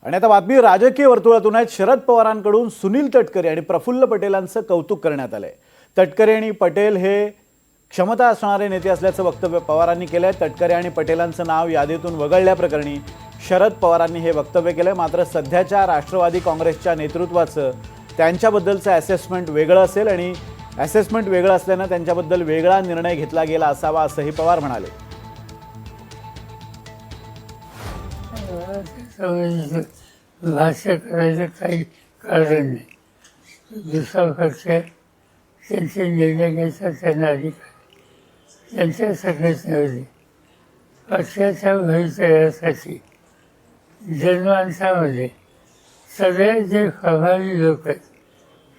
आणि आता बातमी राजकीय वर्तुळातून आहे। शरद पवारांकडून सुनील तटकरे आणि प्रफुल्ल पटेलांचं कौतुक करण्यात आलंय। तटकरे आणि पटेल हे क्षमता असणारे नेते असल्याचं वक्तव्य पवारांनी केलंय। तटकरे आणि पटेलांचं नाव यादीतून वगळल्याप्रकरणी शरद पवारांनी हे वक्तव्य केलंय। मात्र सध्याच्या राष्ट्रवादी काँग्रेसच्या नेतृत्वाचं त्यांच्याबद्दलचं असेसमेंट वेगळं असेल आणि असेसमेंट वेगळं असल्यानं त्यांच्याबद्दल वेगळा निर्णय घेतला गेला असावा असंही पवार म्हणाले। भाष्य करायचं काही कारण नाही। दुसरा पक्ष त्यांचे निर्णय घ्यायचा त्यांना अधिकार त्यांच्या संघटनेमध्ये पक्षाच्या भवितव्यासाठी जनमानसामध्ये सगळे जे प्रभावी लोक आहेत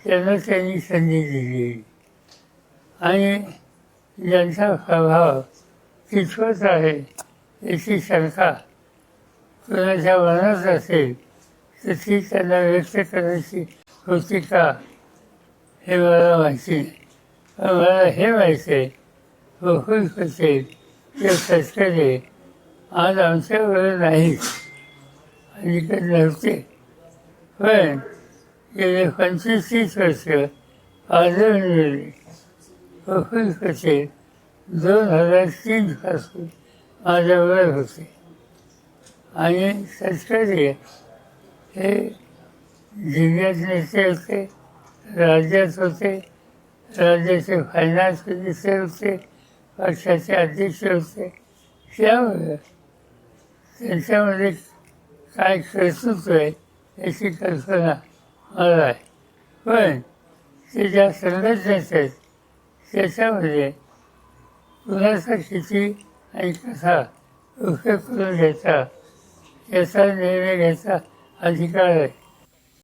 त्यांना त्यांनी संधी दिली आणि ज्यांचा प्रभाव कितपत आहे याची शंका कोणाच्या मनात असेल तर ती त्यांना व्यक्त करायची होती का हे मला माहिती नाही। पण मला हे माहिती आहे प्रफुल्ल पटेल किंवा तटकरे आज आमच्याबरोबर नाहीत आणि काही नव्हते, पण गेले 25-30 वर्ष आदरणीय प्रफुल्ल पटेल 2003 पासून माझ्याबरोबर होते आणि तटकरे हे जिल्ह्यात नेते होते, राज्यात होते, राज्याचे फायनान्स मिनिस्टर होते, पक्षाचे अध्यक्ष होते। त्यामुळे त्यांच्यामध्ये काय कर्तृत्व आहे याची कल्पना मला आहे, पण ते ज्या संघटनेत आहेत त्याच्यामध्ये कुणाचा किती आणि कसा उपयोग करून घ्यायचा याचा निर्णय घ्यायचा अधिकार आहे।